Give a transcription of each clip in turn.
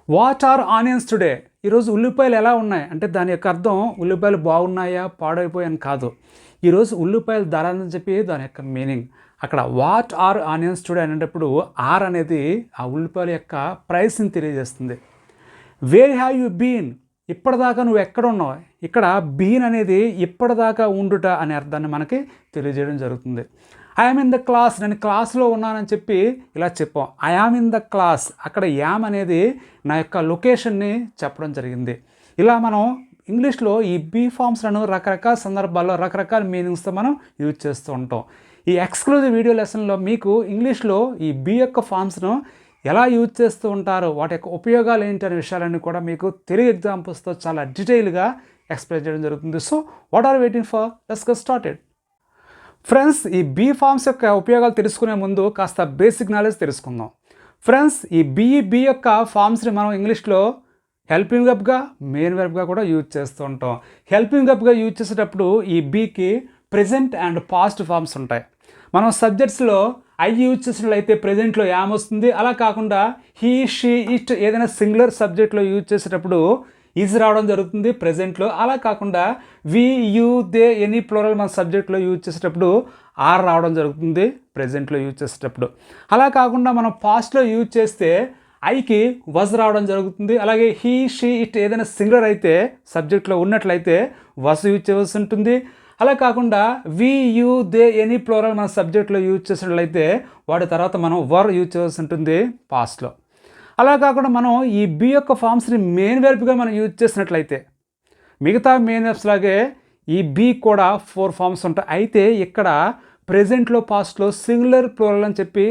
What are onions today? ఈరోజు ఉల్లిపాయలు ఎలా ఉన్నాయి అంటే దాని యొక్క అర్థం ఉల్లిపాయలు బాగున్నాయా పాడైపోయాయని కాదు. ఈరోజు ఉల్లిపాయల ధర అని చెప్పి దాని యొక్క మీనింగ్. అక్కడ వాట్ ఆర్ ఆనియన్స్ టుడే అనేటప్పుడు ఆర్ అనేది ఆ ఉల్లిపాయల యొక్క ప్రైస్ని తెలియజేస్తుంది. Where have you been? ఇప్పటిదాకా నువ్వు ఎక్కడ ఉన్నావు? ఇక్కడ బీన్ అనేది ఇప్పటిదాకా ఉండుట అనే అర్థాన్ని మనకి తెలియజేయడం జరుగుతుంది. ఐఆమ్ ఇన్ ద క్లాస్, నేను క్లాస్లో ఉన్నానని చెప్పి ఇలా చెప్పాం. ఐఆమ్ ఇన్ ద క్లాస్, అక్కడ యామ్ అనేది నా యొక్క లొకేషన్ని చెప్పడం జరిగింది. ఇలా మనం ఇంగ్లీష్లో ఈ బీ ఫామ్స్లను రకరకాల సందర్భాల్లో రకరకాల మీనింగ్స్తో మనం యూజ్ చేస్తూ ఉంటాం. ఈ ఎక్స్క్లూజివ్ వీడియో లెసన్లో మీకు ఇంగ్లీష్లో ఈ బీ యొక్క ఫామ్స్ను ఎలా యూజ్ చేస్తూ ఉంటారో వాటి యొక్క ఉపయోగాలు ఏంటి అనే విషయాలన్నీ కూడా మీకు తెలుగు ఎగ్జాంపుల్స్తో చాలా డీటెయిల్గా ఎక్స్ప్లెయిన్ చేయడం జరుగుతుంది. So what are waiting for? Let's get started. Friends, ఈ బీ ఫామ్స్ యొక్క ఉపయోగాలు తెలుసుకునే ముందు కాస్త బేసిక్ నాలెడ్జ్ తెలుసుకుందాం. ఫ్రెండ్స్, ఈ బీ యొక్క ఫామ్స్ని మనం ఇంగ్లీష్లో హెల్పింగ్ వెర్బ్గా, మెయిన్ వెర్బ్గా కూడా యూజ్ చేస్తూ ఉంటాం. హెల్పింగ్ వెర్బ్గా యూజ్ చేసేటప్పుడు ఈ బీకి ప్రెజెంట్ అండ్ పాస్ట్ ఫామ్స్ ఉంటాయి. మనం సబ్జెక్ట్స్లో ఐ యూజ్ చేసినట్లయితే ప్రెజెంట్లో యామ్ వస్తుంది. అలా కాకుండా హీ, షీ, ఇట్ ఏదైనా సింగులర్ సబ్జెక్ట్లో యూజ్ చేసేటప్పుడు ఈజ్ రావడం జరుగుతుంది ప్రెజెంట్లో. అలా కాకుండా వి, యూ, దే, ఎనీ ప్లూరల్ మన సబ్జెక్ట్లో యూజ్ చేసేటప్పుడు ఆర్ రావడం జరుగుతుంది ప్రెజెంట్లో యూజ్ చేసేటప్పుడు. అలా కాకుండా మనం పాస్ట్లో యూజ్ చేస్తే ఐకి వజ్ రావడం జరుగుతుంది. అలాగే హీ, షీ, ఇట్ ఏదైనా సింగులర్ అయితే సబ్జెక్ట్లో ఉన్నట్లయితే వజ్ యూజ్ చేయవలసి ఉంటుంది. అలా కాకుండా వి, యూ, దే, ఎనీ ప్లూరల్ మన సబ్జెక్ట్లో యూజ్ చేసినట్లయితే వాటి తర్వాత మనం వర్ యూజ్ చేయవలసి ఉంటుంది పాస్ట్లో. అలా కాకుండా మనం ఈ బీ యొక్క ఫామ్స్ని మెయిన్ వెర్బ్గా మనం యూజ్ చేసినట్లయితే మిగతా మెయిన్ వెర్బ్స్ లాగే ఈ బీ కూడా 4 ఫామ్స్ ఉంటాయి. అయితే ఇక్కడ ప్రెజెంట్లో, పాస్ట్లో సింగులర్, ప్లూరల్ అని చెప్పి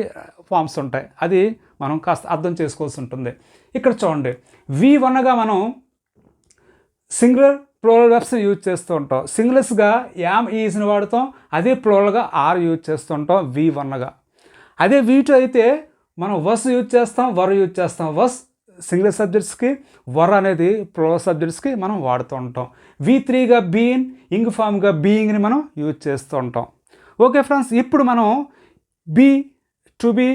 ఫామ్స్ ఉంటాయి. అది మనం కాస్త అర్థం చేసుకోవాల్సి ఉంటుంది. ఇక్కడ చూడండి, వి వన్గా మనం సింగులర్, ప్లూరల్ వెర్బ్స్ని యూజ్ చేస్తూ ఉంటాం. సింగులర్స్గా యామ్, ఈజ్ని వాడుతాం. అదే ప్లూరల్గా ఆర్ యూజ్ చేస్తూ ఉంటాం వి వన్గా. అదే వి2 అయితే మనం వస్ యూజ్ చేస్తాం, వర్ యూజ్ చేస్తాం. వస్ సింగులర్ సబ్జెక్ట్స్కి, వర్ అనేది ప్లూరల్ సబ్జెక్ట్స్కి మనం వాడుతూ ఉంటాం. వి3గా బీన్, ఇంగ్ ఫామ్గా బీయింగ్ని మనం యూజ్ చేస్తూ ఉంటాం. ఓకే ఫ్రెండ్స్, ఇప్పుడు మనం be, to be,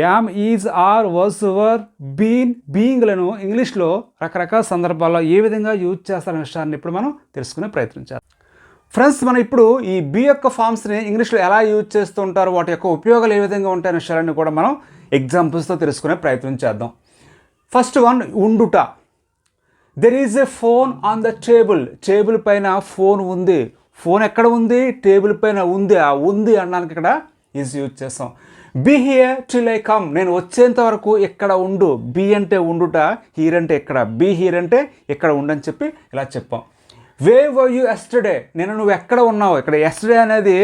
am, is, are, was, were, been, బీయింగ్లను ఇంగ్లీష్లో రకరకాల సందర్భాల్లో ఏ విధంగా యూజ్ చేస్తారనే విషయాన్ని ఇప్పుడు మనం తెలుసుకునే ప్రయత్నించాలి. ఫ్రెండ్స్, మనం ఇప్పుడు ఈ బీ యొక్క ఫామ్స్ని ఇంగ్లీష్లో ఎలా యూజ్ చేస్తూ ఉంటారో వాటి యొక్క ఉపయోగాలు ఏ విధంగా ఉంటాయనే విషయాలన్నీ కూడా మనం ఎగ్జాంపుల్స్తో తెలుసుకునే ప్రయత్నం చేద్దాం. ఫస్ట్ వన్, ఉండుట. There is a phone on the table. Table పైన ఫోన్ ఉంది. ఫోన్ ఎక్కడ ఉంది? టేబుల్ పైన ఉంది. ఆ ఉంది అనడానికి ఇక్కడ ఈజ్ యూజ్ చేస్తాం. Be here till I come. నేను వచ్చేంత వరకు ఇక్కడ ఉండు. బీ అంటే ఉండుట, హీర్ అంటే ఇక్కడ. బీ హీర్ అంటే ఇక్కడ ఉండని చెప్పి ఇలా చెప్పాం. Where were you yesterday? నువ్వు ఎక్కడ ఉన్నావు? ఇక్కడ ఎస్టర్డే అనేది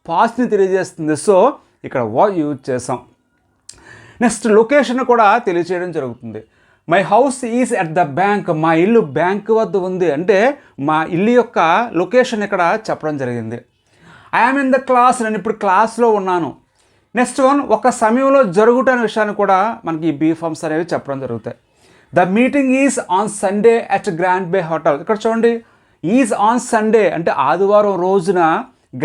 పాస్ట్ని తెలియజేస్తుంది. సో ఇక్కడ వర్ యూజ్ చేసాం. నెక్స్ట్, లొకేషన్ కూడా తెలియచేయడం జరుగుతుంది. My house is at the bank. మా ఇల్లు బ్యాంక్ వద్ద ఉంది అంటే మా ఇల్లు యొక్క లొకేషన్ ఇక్కడ చెప్పడం జరిగింది. I am in the class. నేను ఇప్పుడు క్లాస్లో ఉన్నాను. నెక్స్ట్ వన్, ఒక సమయంలో జరుగుట అనే విషయాన్ని కూడా మనకి ఈ బీ ఫామ్స్ అనేవి చెప్పడం జరుగుతాయి. The meeting is on Sunday at Grand Bay hotel. ఇక్కడ చూడండి, ఈజ్ ఆన్ సండే అంటే ఆదివారం రోజున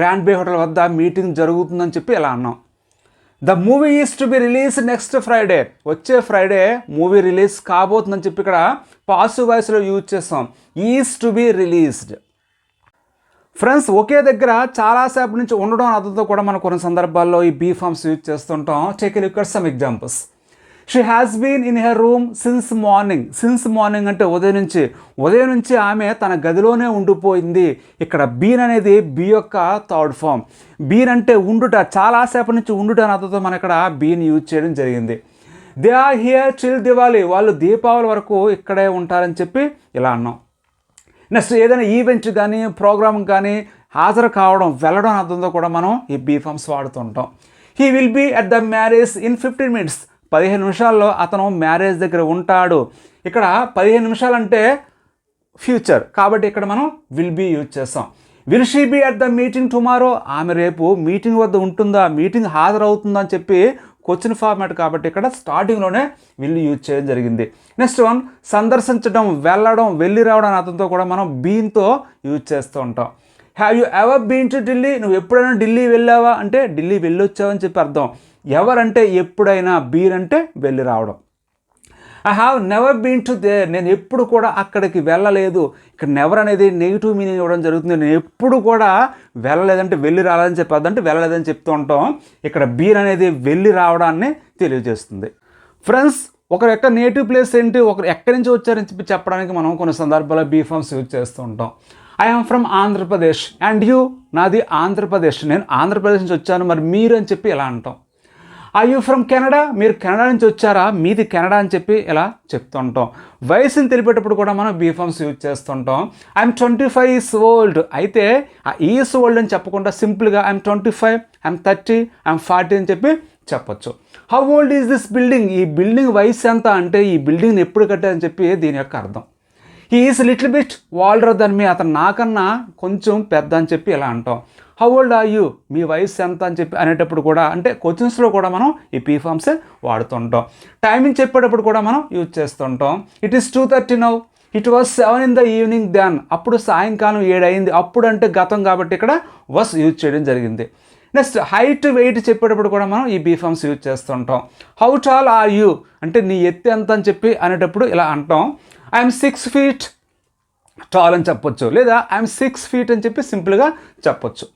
గ్రాండ్ బే హోటల్ వద్ద మీటింగ్ జరుగుతుందని చెప్పి ఇలా అన్నాం. The movie is to be release next Friday. వచ్చే ఫ్రైడే మూవీ రిలీజ్ కాబోతుందని చెప్పి ఇక్కడ పాజిటివ్ వాయిస్లో యూజ్ చేస్తాం. Is to be released. Friends, ఒకే దగ్గర చాలాసేపు నుంచి ఉండడం అర్థంతో కూడా మనం కొన్ని సందర్భాల్లో ఈ బీ ఫామ్స్ యూజ్ చేస్తుంటాం. Take a look at some examples. She has been in her room since morning. Since morning అంటే ఉదయం నుంచి ఆమె తన గదిలోనే ఉండిపోయింది. ఇక్కడ బీన్ అనేది బీ యొక్క థర్డ్ ఫామ్. బీన్ అంటే ఉండుట, చాలాసేపు నుంచి ఉండుట అని అర్థంతో మనం ఇక్కడ బీన్ యూజ్ చేయడం జరిగింది. They are here till Diwali. వాళ్ళు దీపావళి వరకు ఇక్కడే ఉంటారని చెప్పి ఇలా అన్నాం. నెక్స్ట్, ఏదైనా ఈవెంట్ కానీ ప్రోగ్రామ్ కానీ హాజరు కావడం, వెళ్ళడం అర్థంతో కూడా మనం ఈ బీ ఫామ్స్ వాడుతుంటాం. He will be at the marriage in 15 minutes. 15 నిమిషాల్లో అతను మ్యారేజ్ దగ్గర ఉంటాడు. ఇక్కడ 15 నిమిషాలంటే ఫ్యూచర్ కాబట్టి ఇక్కడ మనం విల్ బీ యూజ్ చేస్తాం. Will she be at the meeting tomorrow. ఆమె రేపు మీటింగ్ వద్ద ఉంటుందా, మీటింగ్ హాజరవుతుందా అని చెప్పి క్వశ్చన్ ఫార్మాట్ కాబట్టి ఇక్కడ స్టార్టింగ్లోనే విల్ యూజ్ చేయడం జరిగింది. నెక్స్ట్ వన్, సందర్శించడం, వెళ్ళడం, వెళ్ళి రావడం అనే అతనితో కూడా మనం బీన్తో యూజ్ చేస్తూ ఉంటాం. Have you ever been to Delhi? నువ్వు ఎప్పుడైనా ఢిల్లీ వెళ్ళావా అంటే ఢిల్లీ వెళ్ళొచ్చావని చెప్పి అర్థం. ఎవరంటే ఎప్పుడైనా, బీన్ అంటే వెళ్ళి రావడం. I have never been to there, నేను ఎప్పుడు కూడా అక్కడికి వెళ్ళలేదు. ఇక్కడ నెవర్ అనేది నెగిటివ్ మీనింగ్ ఇవ్వడం జరుగుతుంది. నేను ఎప్పుడు కూడా వెళ్ళలేదంటే వెళ్ళి రాలేదని చెప్పొద్దు, అంటే వెళ్ళలేదని చెప్తూ ఉంటాం. ఇక్కడ బీన్ అనేది వెళ్ళి రావడాన్ని తెలియజేస్తుంది. ఫ్రెండ్స్, ఒకరి యొక్క నేటివ్ ప్లేస్ ఏంటి, ఒకరు ఎక్కడి నుంచి వచ్చారని చెప్పి చెప్పడానికి మనం కొన్ని సందర్భాల్లో బీ ఫార్మ్స్ యూజ్ చేస్తూ ఉంటాం. I am from Andhra Pradesh and you, నాది ఆంధ్రప్రదేశ్, నేను ఆంధ్రప్రదేశ్ నుంచి వచ్చాను, మరి మీరు అని చెప్పి ఇలా అంటాం. ఐ యూ ఫ్రమ్ కెనడా, మీరు కెనడా నుంచి వచ్చారా, మీది కెనడా అని చెప్పి ఇలా చెప్తుంటాం. వయసుని తెలిపేటప్పుడు కూడా మనం బీ ఫార్మ్స్ యూజ్ చేస్తుంటాం. ఐఎమ్ 25 years old, అయితే ఆ ఈస్ ఓల్డ్ అని చెప్పకుండా సింపుల్గా ఐఎమ్ 25, ఐఎమ్ 30, ఐఎమ్ 40 అని చెప్పి చెప్పొచ్చు. How old is this building, ఈ బిల్డింగ్ వయసు ఎంత అంటే ఈ బిల్డింగ్ని ఎప్పుడు కట్టారని చెప్పి దీని యొక్క అర్థం. He is little bit older than me, అతను నాకన్నా కొంచెం పెద్ద అని చెప్పి ఇలా అంటాం. హౌ ఓల్డ్ ఆర్ యూ, మీ వయసు ఎంత అని చెప్పి అనేటప్పుడు కూడా, అంటే క్వశ్చన్స్లో కూడా మనం ఈ పీ ఫార్మ్సే వాడుతుంటాం. టైమింగ్ చెప్పేటప్పుడు కూడా మనం యూజ్ చేస్తుంటాం. It is 2:30 now, it was 7 in the evening then, అప్పుడు సాయంకాలం 7 అయింది. అప్పుడు అంటే గతం కాబట్టి ఇక్కడ వాస్ యూజ్ చేయడం జరిగింది. నెక్స్ట్ హైట్ వెయిట్ చెప్పేటప్పుడు కూడా మనం ఈ బీ ఫార్మ్స్ యూజ్ చేస్తుంటాం. హౌ టాల్ ఆర్ యూ, అంటే నీ ఎత్తు ఎంత అని చెప్పి అనేటప్పుడు ఇలా అంటాం. ఐఎమ్ 6 feet టాల్ అని చెప్పొచ్చు, లేదా ఐఎమ్ 6 feet అని చెప్పి సింపుల్గా చెప్పొచ్చు.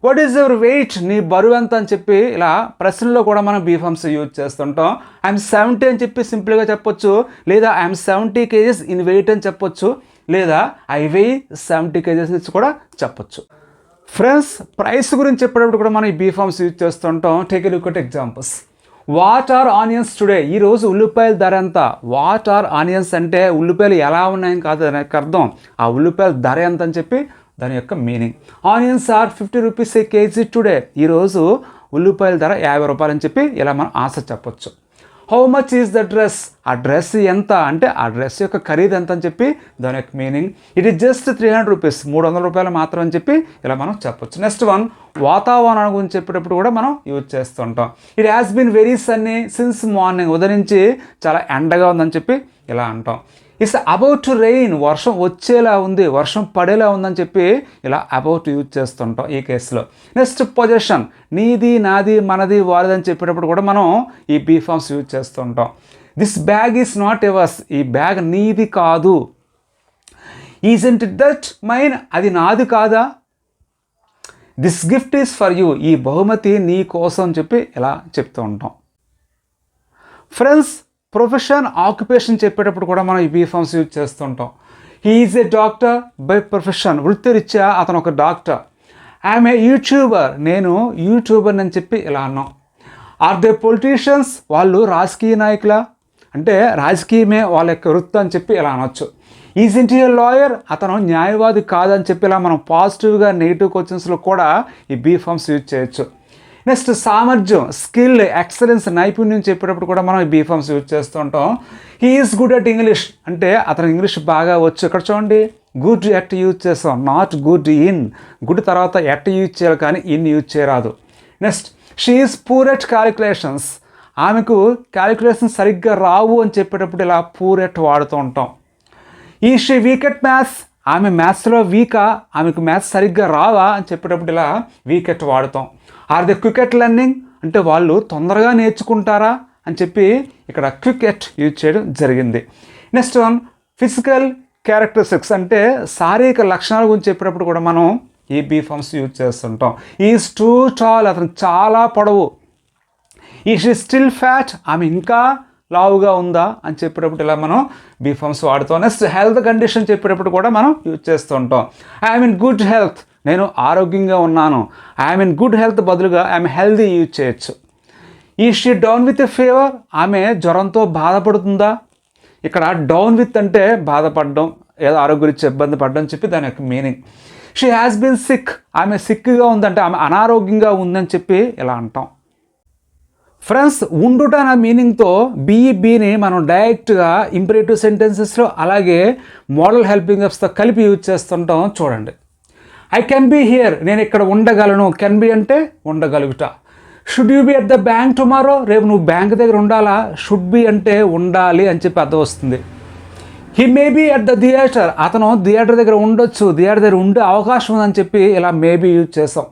వాట్ ఈజ్ యువర్ వెయిట్, నీ బరువు ఎంత అని చెప్పి ఇలా ప్రశ్నలో కూడా మనం బీ ఫార్మ్స్ యూజ్ చేస్తుంటాం. ఐఎమ్ 70 అని చెప్పి సింపుల్గా చెప్పొచ్చు, లేదా ఐఎమ్ 70 kgs ఇన్ వెయిట్ అని చెప్పొచ్చు, లేదా ఐ వెయిట్ 70 kgs నుంచి కూడా చెప్పొచ్చు. ఫ్రెండ్స్, ప్రైస్ గురించి చెప్పేటప్పుడు కూడా మనం ఈ బీ ఫార్మ్స్ యూజ్ చేస్తుంటాం. Take a look at examples. What are onions today, ఈరోజు ఉల్లిపాయల ధర ఎంత. వాట్ ఆర్ ఆనియన్స్ అంటే ఉల్లిపాయలు ఎలా ఉన్నాయని కాదు దానికి అర్థం, ఆ ఉల్లిపాయల ధర ఎంత అని చెప్పి దాని యొక్క meaning. Onions are 50 rupees a kg today, ఈరోజు ఉల్లిపాయల ధర 50 రూపాయలు అని చెప్పి ఇలా మనం ఆన్సర్ చెప్పొచ్చు. How much is the dress, ఆ డ్రెస్ ఎంత అంటే ఆ డ్రెస్ యొక్క ఖరీదు ఎంత అని చెప్పి దాని యొక్క meaning. It is just 300 rupees, 300 రూపాయలు మాత్రం అని చెప్పి ఇలా మనం చెప్పొచ్చు. నెక్స్ట్ వన్, వాతావరణం గురించి చెప్పేటప్పుడు కూడా మనం యూజ్ చేస్తుంటాం. It has been very sunny since morning, ఉదయం నుంచి చాలా ఎండగా ఉందని చెప్పి ఇలా అంటాం. ఇట్స్ అబౌట్ టు రెయిన్, వర్షం వచ్చేలా ఉంది, వర్షం పడేలా ఉందని చెప్పి ఇలా అబౌట్ యూజ్ చేస్తుంటాం ఈ కేసులో. నెక్స్ట్ పొజిషన్, నీది నాది మనది వారిది అని చెప్పేటప్పుడు కూడా మనం ఈ బీ ఫార్మ్స్ యూజ్ చేస్తుంటాం. దిస్ బ్యాగ్ ఈజ్ నాట్ ఎవర్స్, ఈ బ్యాగ్ నీది కాదు. ఈజంట్ ఇట్ దట్ మైన్, అది నాది కాదా. This gift is for you, ఈ బహుమతి నీ కోసం అని చెప్పి ఇలా చెప్తూ ఉంటాం. ఫ్రెండ్స్, ప్రొఫెషన్ ఆక్యుపేషన్ చెప్పేటప్పుడు కూడా మనం ఈ బీ ఫార్మ్స్ యూజ్ చేస్తుంటాం. He is a doctor by profession, వృత్తిరీత్యా అతను ఒక డాక్టర్. ఐఎమ్ ఏ యూట్యూబర్, నేను యూట్యూబర్ అని చెప్పి ఇలా అన్నాం. ఆర్ దే పొలిటీషియన్స్, వాళ్ళు రాజకీయ నాయకుల, అంటే రాజకీయమే వాళ్ళ యొక్క వృత్తి అని చెప్పి ఇలా అనొచ్చు. ఈజ్ ఏ లాయర్, అతను న్యాయవాది కాదని చెప్పి ఇలా మనం పాజిటివ్గా నెగిటివ్ క్వశ్చన్స్లో కూడా ఈ బీ ఫార్మ్స్ యూజ్ చేయొచ్చు. నెక్స్ట్ సామర్థ్యం, స్కిల్, ఎక్సలెన్స్, నైపుణ్యం చెప్పేటప్పుడు కూడా మనం ఈ బీ ఫార్మ్స్ యూజ్ చేస్తూ ఉంటాం. He is good at English, అంటే అతను ఇంగ్లీష్ బాగా వచ్చు. ఇక్కడ చూడండి, గుడ్ ఎట్ యూజ్ చేస్తాం, నాట్ గుడ్ ఇన్. గుడ్ తర్వాత ఎట్ యూజ్ చేయాలి కానీ ఇన్ యూజ్ చేయరాదు. Next, she is poor at calculations, ఆమెకు క్యాలిక్యులేషన్స్ సరిగ్గా రావు అని చెప్పేటప్పుడు ఇలా పూర్ ఎట్ వాడుతూ ఉంటాం. ఈ షీ వీక్ ఎట్ మ్యాథ్స్, ఆమె మ్యాథ్స్లో వీకా, ఆమెకు మ్యాథ్స్ సరిగ్గా రావా అని చెప్పేటప్పుడు ఇలా వీక్ ఎట్ వాడుతాం. Are the quick at learning, అంటే వాళ్ళు తొందరగా నేర్చుకుంటారా అని చెప్పి ఇక్కడ క్విక్ ఎట్ యూజ్ చేయడం జరిగింది. నెక్స్ట్ వన్, ఫిజికల్ క్యారెక్టరిస్టిక్స్, అంటే శారీరక లక్షణాల గురించి చెప్పేటప్పుడు కూడా మనం ఈ బీ ఫార్మ్స్ యూజ్ చేస్తుంటాం. ఈజ్ టూ టాల్, అతను చాలా పొడవు. ఈజ్ స్టిల్ ఫ్యాట్, ఆమె ఇంకా లావుగా ఉందా అని చెప్పేటప్పుడు ఇలా మనం బీ ఫార్మ్స్ వాడుతాం. నెక్స్ట్ హెల్త్ కండిషన్ చెప్పేటప్పుడు కూడా మనం యూజ్ చేస్తూ ఉంటాం. ఐఎమ్ ఇన్ గుడ్ హెల్త్, నేను ఆరోగ్యంగా ఉన్నాను. ఐఎమ్ ఇన్ గుడ్ హెల్త్ బదులుగా ఐఎమ్ హెల్దీ యూజ్ చేయొచ్చు. ఈ she down with a fever, ఆమె జ్వరంతో బాధపడుతుందా. ఇక్కడ డౌన్ విత్ అంటే బాధపడడం, ఏదో ఆరోగ్యరీత్యా ఇబ్బంది పడడం చెప్పి దాని యొక్క meaning. She has been sick, ఆమె సిక్గా ఉందంటే ఆమె అనారోగ్యంగా ఉందని చెప్పి ఇలా అంటాం. ఫ్రెండ్స్, ఉండుట అనే మీనింగ్తో బీని మనం డైరెక్ట్గా ఇంపరేటివ్ సెంటెన్సెస్లో అలాగే మోడల్ హెల్పింగ్ వర్బ్స్తో కలిపి యూజ్ చేస్తుంటాం. చూడండి, ఐ కెన్ బీ హియర్, నేను ఇక్కడ ఉండగలను. కెన్ బీ అంటే ఉండగలుగుట. Should you be at the bank tomorrow, రేపు నువ్వు బ్యాంక్ దగ్గర ఉండాలా. షుడ్ బీ అంటే ఉండాలి అని చెప్పి అర్థం వస్తుంది. He may be at the theatre, అతను థియేటర్ దగ్గర ఉండొచ్చు, థియేటర్ దగ్గర ఉండే అవకాశం ఉందని చెప్పి ఇలా మేబీ యూజ్ చేస్తాం.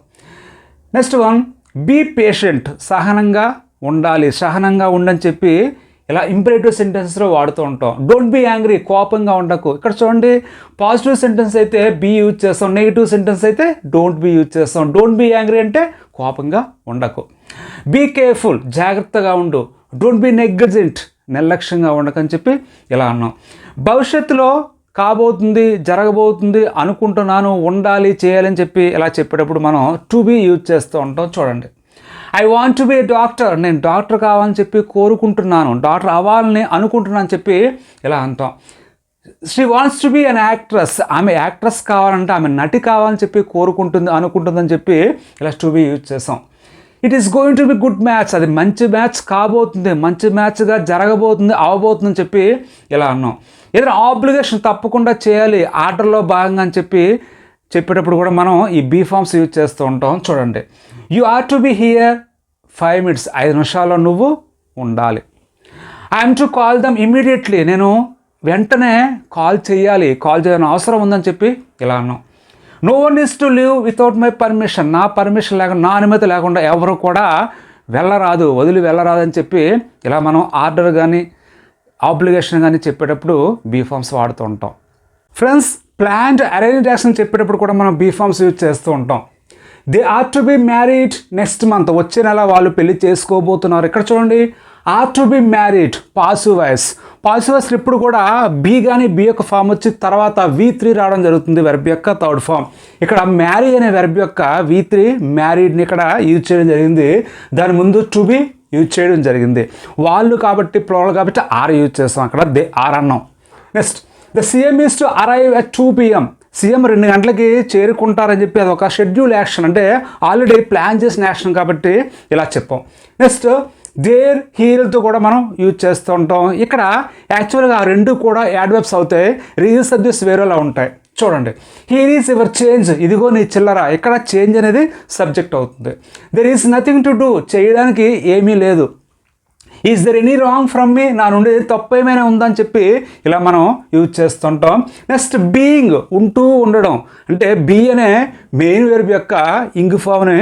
నెక్స్ట్ వన్, బీ పేషెంట్, సహనంగా ఉండాలి, సహనంగా ఉండని చెప్పి ఇలా ఇంపరేటివ్ సెంటెన్సెస్లో వాడుతూ ఉంటాం. డోంట్ బీ యాంగ్రీ, కోపంగా ఉండకు. ఇక్కడ చూడండి, పాజిటివ్ సెంటెన్స్ అయితే బీ యూజ్ చేస్తాం, నెగిటివ్ సెంటెన్స్ అయితే డోంట్ బీ యూజ్ చేస్తాం. డోంట్ బీ యాంగ్రీ అంటే కోపంగా ఉండకు. బీ కేర్ఫుల్, జాగ్రత్తగా ఉండు. డోంట్ బీ నెగ్లిజెంట్, నిర్లక్ష్యంగా ఉండకని చెప్పి ఇలా అన్నాం. భవిష్యత్తులో కాబోతుంది, జరగబోతుంది, అనుకుంటున్నాను, ఉండాలి, చేయాలని చెప్పి ఇలా చెప్పేటప్పుడు మనం టు బీ యూజ్ చేస్తూ ఉంటాం. చూడండి, I want to be doctor, నేను డాక్టర్ కావాలని చెప్పి కోరుకుంటున్నాను, డాక్టర్ అవ్వాలని అనుకుంటున్నాను అని చెప్పి ఇలా అంటాం. She wants to be an actress, ఆమె యాక్ట్రెస్ కావాలంటే, ఆమె నటి కావాలని చెప్పి అనుకుంటుందని చెప్పి ఇలా టు బీ యూజ్ చేస్తాం. It is going to be good match, అది మంచి మ్యాచ్ కాబోతుంది, మంచి మ్యాచ్గా జరగబోతుంది, అవబోతుందని చెప్పి ఇలా అన్నాం. ఏదైనా ఆబ్లిగేషన్ తప్పకుండా చేయాలి ఆర్డర్లో భాగంగా అని చెప్పి చెప్పేటప్పుడు కూడా మనం ఈ బీ ఫార్మ్స్ యూజ్ చేస్తూ ఉంటాం. చూడండి, you are to be here 5 minutes, 5 నిమిషాల్లో నువ్వు ఉండాలి. I'm to call them immediately, నేను వెంటనే కాల్ చేయాలి, కాల్ చేయాలని అవసరం ఉందని చెప్పి ఇలా అన్నాం. No one is to live without my permission, నా పర్మిషన్ లేకుండా, నా అనుమతి లేకుండా ఎవరు కూడా వెళ్ళరాదు, వదిలి వెళ్ళరాదు అని చెప్పి ఇలా మనం ఆర్డర్ కానీ ఆబ్లిగేషన్ కానీ చెప్పేటప్పుడు బీ ఫార్మ్స్ వాడుతూ ఉంటాం. ఫ్రెండ్స్, ప్లాన్డ్ అరేంజ్డ్ యాక్షన్ చెప్పేటప్పుడు కూడా మనం బీ ఫార్మ్స్ యూజ్ చేస్తూ ఉంటాం. They are to be married next month, వచ్చే నెల వాళ్ళు పెళ్లి చేసుకోబోతున్నారు. ఇక్కడ చూడండి, are to be married passive voice. Passive voice ఇప్పుడు కూడా బీ కానీ బీ యొక్క ఫామ్ వచ్చి తర్వాత V3 రావడం జరుగుతుంది, వెర్బ్ యొక్క థర్డ్ ఫామ్. ఇక్కడ మ్యారీ అనే వెర్బ్ యొక్క V3 మ్యారీడ్ని ఇక్కడ యూజ్ చేయడం జరిగింది, దాని ముందు టు బి యూజ్ చేయడం జరిగింది. వాళ్ళు కాబట్టి ప్లూరల్ కాబట్టి ఆర్ యూజ్ చేస్తాం, అక్కడ దే ఆర్ అన్నాం. Next, the CM is to arrive at 2 PM, CM 2 గంటలకి చేరుకుంటారని చెప్పి అది ఒక షెడ్యూల్ యాక్షన్, అంటే ఆల్రెడీ ప్లాన్ చేసిన యాక్షన్ కాబట్టి ఇలా చెప్పాం. నెక్స్ట్, దేర్ హీల్తో కూడా మనం యూజ్ చేస్తూ ఉంటాం. ఇక్కడ యాక్చువల్గా ఆ రెండు కూడా యాడ్వర్బ్స్ అవుతాయి, రియల్ సబ్జెక్ట్స్ వేరేలా ఉంటాయి. చూడండి, హీర్ ఈజ్ యువర్ చేంజ్, ఇదిగో నీ చిల్లర. ఇక్కడ చేంజ్ అనేది సబ్జెక్ట్ అవుతుంది. There is nothing to do, చేయడానికి ఏమీ లేదు. Is there any wrong from me, నా నుండి తప్పు ఏమైనా ఉందని చెప్పి ఇలా మనం యూజ్ చేస్తుంటాం. నెక్స్ట్, బీయింగ్, ఉంటూ ఉండడం, అంటే బీ అనే మెయిన్ వెర్బ్ యొక్క ఇంగ్ ఫామ్ని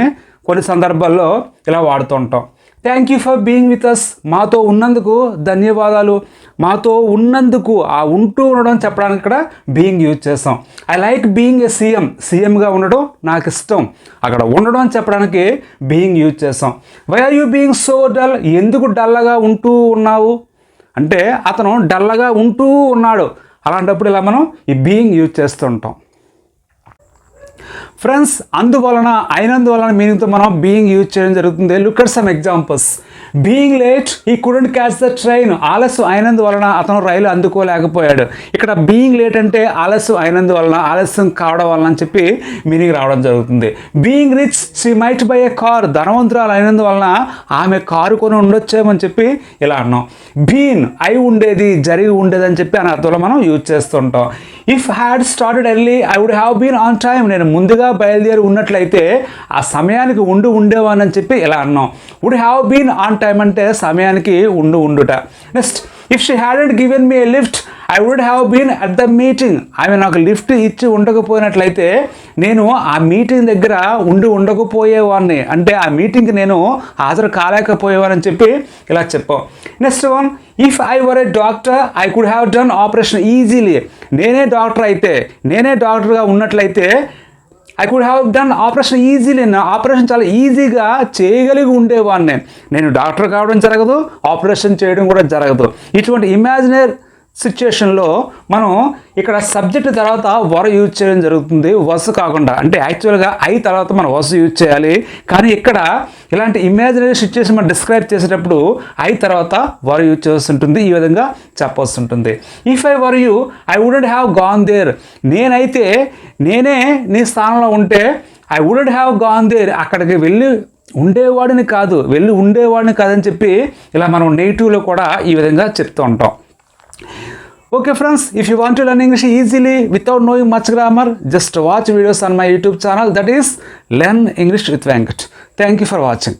కొన్ని సందర్భాల్లో ఇలా వాడుతూ ఉంటాం. Thank you for being with us, మాతో ఉన్నందుకు ధన్యవాదాలు. మాతో ఉన్నందుకు, ఆ ఉంటూ ఉండడం చెప్పడానికి ఇక్కడ బీయింగ్ యూజ్ చేస్తాం. I like being a CM, సీఎంగా ఉండడం నాకు ఇష్టం, అక్కడ ఉండడం చెప్పడానికి బీయింగ్ యూజ్ చేస్తాం. Why are you being so dull, ఎందుకు డల్లగా ఉంటూ ఉన్నావు అంటే అతను డల్లగా ఉంటూ ఉన్నాడు, అలాంటప్పుడు ఇలా మనం ఈ బీయింగ్ యూజ్ చేస్తూ ఉంటాం. ఫ్రెండ్స్, అందువలన, అయినందువలన మీనింగ్తో మనం బీయింగ్ యూజ్ చేయడం జరుగుతుంది. Look at some examples. Being late, he couldn't catch the train, ఆలస్యం అయినందువలన అతను రైలు అందుకోలేకపోయాడు. ఇక్కడ బీయింగ్ లేట్ అంటే ఆలస్యం అయినందువలన, ఆలస్యం కావడం వలన అని చెప్పి మీనింగ్ రావడం జరుగుతుంది. Being rich, she might buy a car, ధనవంతురాలు అయినందువలన ఆమె కారు కొని ఉండొచ్చేమని చెప్పి ఇలా అన్నాం. బీన్, అయి ఉండేది, జరిగి ఉండేది అని చెప్పి అనే అర్థంలో మనం యూజ్ చేస్తుంటాం. If had started early I would have been on time, నేను ముందుగా బయలుదేరి ఉన్నట్లయితే ఆ సమయానికి ఉండేవానని చెప్పి ఇలా అన్నాం. Would have been on time అంటే సమయానికి ఉండుట. Next, if she hadn't given me a lift I would have been at the meeting, ఆమె నాకు లిఫ్ట్ ఇచ్చి ఉండకపోయినట్లయితే నేను ఆ మీటింగ్ దగ్గర ఉండకపోయేవాడిని, అంటే ఆ మీటింగ్కి నేను హాజరు కాలేకపోయేవానని చెప్పి ఇలా చెప్పాం. Next one, if I were A doctor I could have done operation easily, నేనే డాక్టర్గా ఉన్నట్లయితే I could have done operation easily, operation చాలా ఈజీగా చేయగలిగి ఉండేవాడిని. నేను డాక్టర్ కావడం జరగదు, ఆపరేషన్ చేయడం కూడా జరగదు. ఇటువంటి ఇమాజినరీ సిచ్యుయేషన్లో మనం ఇక్కడ సబ్జెక్ట్ తర్వాత వర్ యూజ్ చేయడం జరుగుతుంది, వస్ కాకుండా. అంటే యాక్చువల్గా ఐ తర్వాత మనం వస్ యూజ్ చేయాలి, కానీ ఇక్కడ ఇలాంటి ఇమాజినరీ సిచ్యుయేషన్ మనం డిస్క్రైబ్ చేసేటప్పుడు ఐ తర్వాత వర్ యూజ్ చేస్తుంటుంది, ఈ విధంగా చెప్పాల్సి ఉంటుంది. If I were you I wouldn't have gone there, నేనే నీ స్థానంలో ఉంటే I wouldn't have gone there, అక్కడికి వెళ్ళి ఉండేవాడిని కాదని చెప్పి ఇలా మనం నెగిటివ్లో కూడా ఈ విధంగా చెప్తూ ఉంటాం. Okay friends, if you want to learn English easily without knowing much grammar, just watch videos on my YouTube channel, that is Learn English with Venkat. Thank you for watching.